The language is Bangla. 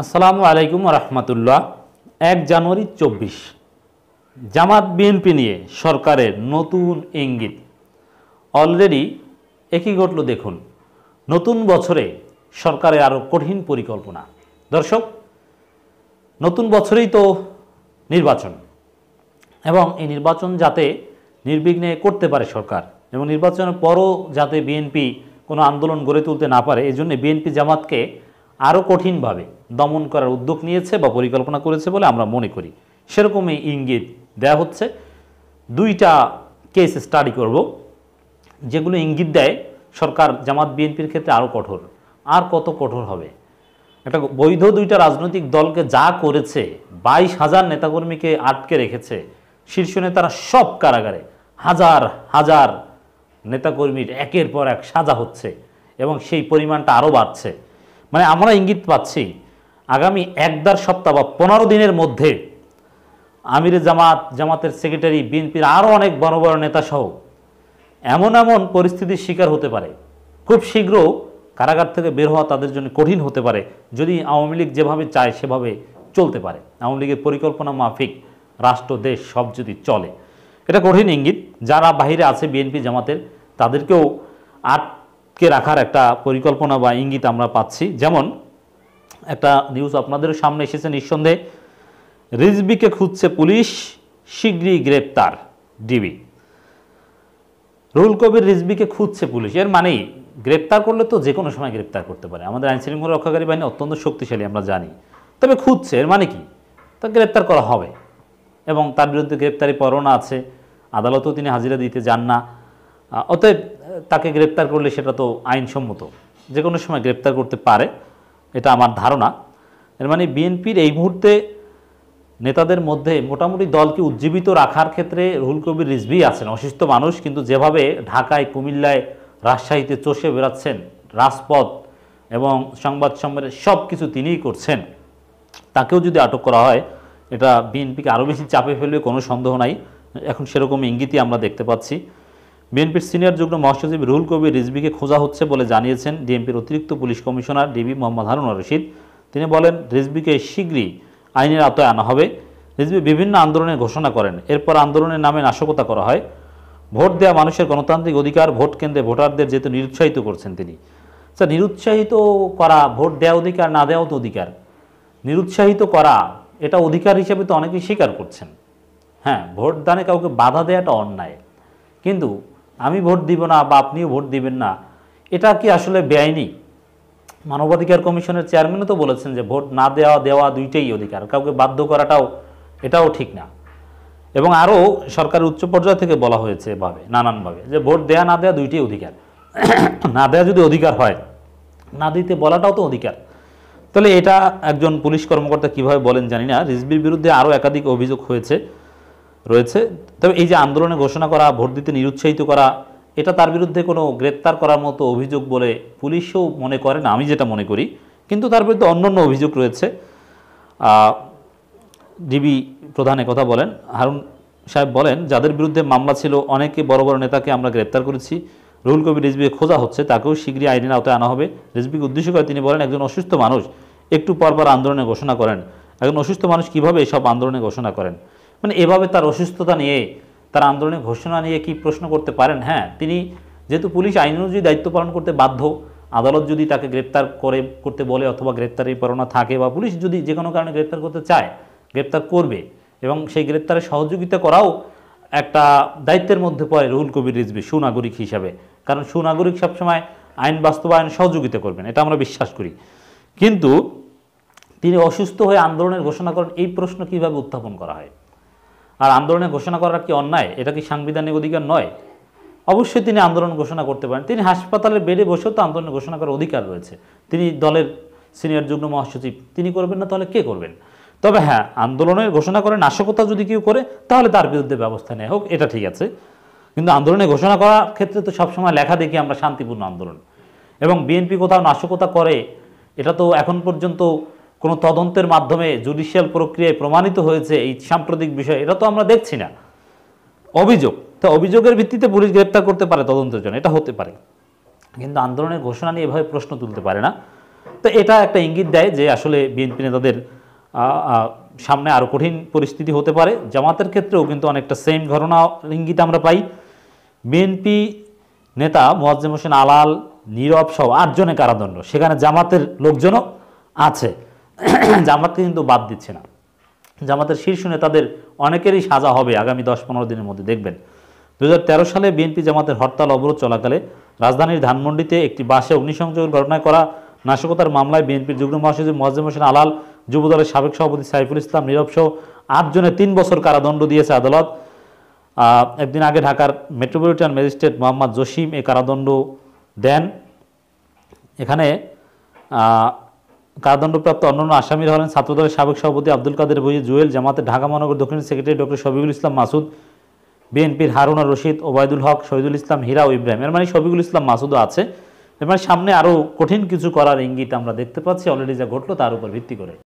আসসালামু আলাইকুম রহমতুল্লাহ। 1 জানুয়ারি 24 জামাত বিএনপি নিয়ে সরকারের নতুন ইঙ্গিত। অলরেডি একই ঘটল দেখুন, নতুন বছরে সরকারের আরও কঠিন পরিকল্পনা। দর্শক, নতুন বছরেই তো নির্বাচন, এবং এই নির্বাচন যাতে নির্বিঘ্নে করতে পারে সরকার, এবং নির্বাচনের পরও যাতে বিএনপি কোনো আন্দোলন গড়ে তুলতে না পারে, এই জন্য বিএনপি জামাতকে আরও কঠিনভাবে দমন করার উদ্যোগ নিয়েছে বা পরিকল্পনা করেছে বলে আমরা মনে করি। সেরকমই ইঙ্গিত দেয়া হচ্ছে। 2টা কেস স্টাডি করব, যেগুলো ইঙ্গিত দেয় সরকার জামাত বিএনপির ক্ষেত্রে আরও কঠোর। আর কত কঠোর হবে? একটা বৈধ 2টা রাজনৈতিক দলকে যা করেছে, 22,000 নেতাকর্মীকে আটকে রেখেছে, শীর্ষ নেতারা সব কারাগারে, হাজার হাজার নেতাকর্মীর একের পর এক সাজা হচ্ছে, এবং সেই পরিমাণটা আরও বাড়ছে। মানে আমরা ইঙ্গিত পাচ্ছি আগামী 1-1.5 সপ্তাহ বা 15 দিনের মধ্যে আমিরে জামাত, জামাতের সেক্রেটারি, বিএনপির আরও অনেক বড় বড় নেতাসহ এমন এমন পরিস্থিতির শিকার হতে পারে, খুব শীঘ্র কারাগার থেকে বের হওয়া তাদের জন্য কঠিন হতে পারে, যদি আওয়ামী লীগ যেভাবে চায় সেভাবে চলতে পারে, আওয়ামী লীগের পরিকল্পনা মাফিক রাষ্ট্র দেশ সব যদি চলে। এটা কঠিন ইঙ্গিত। যারা বাহিরে আছে বিএনপি জামাতের, তাদেরকেও আটকে রাখার একটা পরিকল্পনা বা ইঙ্গিত আমরা পাচ্ছি। যেমন একটা নিউজ আপনাদের সামনে এসেছে, নিঃসন্দেহে রিজভীকে খুঁজছে পুলিশ, শীঘ্রই গ্রেপ্তার ডিবি। রুহুল কবির রিজভীকে খুঁজছে পুলিশ, এর মানেই গ্রেপ্তার করলে তো যে কোনো সময় গ্রেপ্তার করতে পারে। আমাদের আইনশৃঙ্খলা রক্ষাকারী বাহিনী অত্যন্ত শক্তিশালী, আমরা জানি। তবে খুঁজছে, এর মানে কি? তা গ্রেপ্তার করা হবে, এবং তার বিরুদ্ধে গ্রেপ্তারি পরোয়ানা আছে, আদালতেও তিনি হাজিরা দিতে যান না। অতএব তাকে গ্রেপ্তার করলে সেটা তো আইনসম্মত, যে কোনো সময় গ্রেপ্তার করতে পারে, এটা আমার ধারণা। এর মানে বিএনপির এই মুহূর্তে নেতাদের মধ্যে মোটামুটি দলকে উজ্জীবিত রাখার ক্ষেত্রে রুহুল কবির রিজভী আছেন, অসুস্থ মানুষ, কিন্তু যেভাবে ঢাকায়, কুমিল্লায়, রাজশাহীতে চষে বেড়াচ্ছেন, রাজপথ এবং সংবাদ সম্মেলনে সব কিছু তিনিই করছেন, তাকেও যদি আটক করা হয় এটা বিএনপিকে আরও বেশি চাপে ফেলবে, কোনো সন্দেহ নাই। এখন সেরকম ইঙ্গিতই আমরা দেখতে পাচ্ছি। বিএনপির সিনিয়র যুগ্ম মহাসচিব রুহুল কবির রিজভীকে খোঁজা হচ্ছে বলে জানিয়েছেন ডিএমপির অতিরিক্ত police commissioner DB Mohammad Harun Rashid. তিনি বলেন, রিজভীকে শীঘ্রই আইনের আওতায় আনা হবে। রিজভী বিভিন্ন আন্দোলনের ঘোষণা করেন, এরপর আন্দোলনের নামে নাশকতা করা হয়। ভোট দেওয়া মানুষের গণতান্ত্রিক অধিকার, ভোট কেন্দ্রে ভোটারদের যেহেতু নিরুৎসাহিত করছেন তিনি। আচ্ছা, নিরুৎসাহিত করা, ভোট দেওয়া অধিকার, না দেওয়াও তো অধিকার। নিরুৎসাহিত করা এটা অধিকার হিসেবে তো অনেকেই স্বীকার করছেন। হ্যাঁ, ভোট দানে কাউকে বাধা দেওয়াটা অন্যায়, কিন্তু আমি ভোট দিব না বা আপনিও ভোট দিবেন না, এটা কি আসলে বেআইনি? মানবাধিকার কমিশনের চেয়ারম্যানও তো বলেছেন যে ভোট না দেওয়া, দেওয়া দুইটাই অধিকার, কাউকে বাধ্য করাটাও এটাও ঠিক না। এবং আরও সরকারের উচ্চ পর্যায় থেকে বলা হয়েছে এভাবে, নানানভাবে, যে ভোট দেয়া না দেওয়া দুইটাই অধিকার। না দেওয়া যদি অধিকার হয়, না দিতে বলাটাও তো অধিকার। তাহলে এটা একজন পুলিশ কর্মকর্তা কিভাবে বলেন জানি না। রিজভীর বিরুদ্ধে আরও একাধিক অভিযোগ রয়েছে। তবে এই যে আন্দোলনে ঘোষণা করা, ভোট দিতে নিরুৎসাহিত করা, এটা তার বিরুদ্ধে কোনো গ্রেপ্তার করার মতো অভিযোগ বলে পুলিশও মনে করে না, আমি যেটা মনে করি। কিন্তু তার বিরুদ্ধে অন্যান্য অভিযোগ রয়েছে। ডিবি প্রধান কথা বলেন, হারুন সাহেব বলেন, যাদের বিরুদ্ধে মামলা ছিল অনেকে বড় বড় নেতাকে আমরা গ্রেপ্তার করেছি। রুহুল কবির রিজভীকে খোঁজা হচ্ছে, তাকেও শীঘ্রই আইনের আওতায় আনা হবে। রিজভীকে উদ্দেশ্য করে তিনি বলেন, একজন অসুস্থ মানুষ একটু পরপর আন্দোলনে ঘোষণা করেন। একজন অসুস্থ মানুষ কিভাবে এসব আন্দোলনে ঘোষণা করেন? মানে এভাবে তার অসুস্থতা নিয়ে, তার আন্দোলনের ঘোষণা নিয়ে কি প্রশ্ন করতে পারেন? হ্যাঁ, তিনি যেহেতু পুলিশ আইন অনুযায়ী দায়িত্ব পালন করতে বাধ্য, আদালত যদি তাকে গ্রেপ্তার করতে বলে, অথবা গ্রেপ্তারি পরোয়ানা থাকে, বা পুলিশ যদি যে কোনো কারণে গ্রেপ্তার করতে চায়, গ্রেপ্তার করবে, এবং সেই গ্রেপ্তারে সহযোগিতা করাও একটা দায়িত্বের মধ্যে পড়ে রুহুল কবির রিজভী সুনাগরিক হিসাবে। কারণ সুনাগরিক সবসময় আইন বাস্তবায়নে সহযোগিতা করবেন, এটা আমরা বিশ্বাস করি। কিন্তু তিনি অসুস্থ হয়ে আন্দোলনের ঘোষণা করেন, এই প্রশ্ন কিভাবে উত্থাপন করা হয়? আর আন্দোলনের ঘোষণা করা কি অন্যায়? এটা কি সাংবিধানিক অধিকার নয়? অবশ্যই তিনি আন্দোলন ঘোষণা করতে পারেন। তিনি হাসপাতালের বেডে বসেও তো আন্দোলন ঘোষণা করার অধিকার রয়েছে। তিনি দলের সিনিয়র যুগ্ম মহাসচিব, তিনি করবেন না, তাহলে কে করবেন? তবে হ্যাঁ, আন্দোলনের ঘোষণা করে নাশকতা যদি কেউ করে, তাহলে তার বিরুদ্ধে ব্যবস্থা নেওয়া হোক, এটা ঠিক আছে। কিন্তু আন্দোলনে ঘোষণা করার ক্ষেত্রে তো সবসময় লেখা দেখি আমরা শান্তিপূর্ণ আন্দোলন, এবং বিএনপি কোথাও নাশকতা করে, এটা তো এখন পর্যন্ত কোনো তদন্তের মাধ্যমে জুডিশিয়াল প্রক্রিয়ায় প্রমাণিত হয়েছে এই সাম্প্রতিক বিষয়, এটা তো আমরা দেখছি না। অভিযোগ, তো অভিযোগের ভিত্তিতে পুলিশ গ্রেপ্তার করতে পারে তদন্তের জন্য, এটা হতে পারে, কিন্তু আন্দোলনের ঘোষণা নিয়ে এভাবে প্রশ্ন তুলতে পারে না। তো এটা একটা ইঙ্গিত দেয় যে আসলে বিএনপি নেতাদের সামনে আরও কঠিন পরিস্থিতি হতে পারে। জামাতের ক্ষেত্রেও কিন্তু অনেকটা সেম ঘটনা ইঙ্গিত আমরা পাই। বিএনপি নেতা মোয়াজ্জেম হোসেন আলাল, নীরব সহ 8 জনের কারাদণ্ড, সেখানে জামাতের লোকজনও আছে। জামাতকে কিন্তু বাদ দিচ্ছে না। জামাতের শীর্ষ নেতাদের অনেকেরই সাজা হবে আগামী 10-15 দিনের মধ্যে। দেখবেন 2013 সালে বিএনপি জামাতের হরতাল অবরোধ চলাকালে রাজধানীর ধানমন্ডিতে একটি বাসে অগ্নিসংযোগের ঘটনায় করা নাশকতার মামলায় বিএনপির যুগ্ম মহাসচিব মোয়াজ্জেম হোসেন আলাল, যুবদলের সাবেক সভাপতি সাইফুল ইসলাম, নীরব সহ 8 জনের 3 বছর কারাদণ্ড দিয়েছে আদালত। একদিন আগে ঢাকার মেট্রোপলিটন ম্যাজিস্ট্রেট মোহাম্মদ জসিম এই কারাদণ্ড দেন। এখানে কারাদণ্ডপ্রাপ্ত অন্যান্য আসামিরা হলেন ছাত্রদলের সাবেক সভাপতি আব্দুল কাদের ভূঁইয়া জুয়েল, জামাতের ঢাকা মহানগর দক্ষিণ সেক্রেটারি ডক্টর শফিকুল ইসলাম মাসুদ, বিএনপির হারুনা রশিদ, ওবায়দুল হক, শহীদুল ইসলাম, হীরা ও ইব্রাহিম। এর মানে শফিকুল ইসলাম মাসুদও আছে। এর মানে সামনে আরও কঠিন কিছু করার ইঙ্গিত আমরা দেখতে পাচ্ছি অলরেডি, যা ঘটলো তার উপর ভিত্তি করে।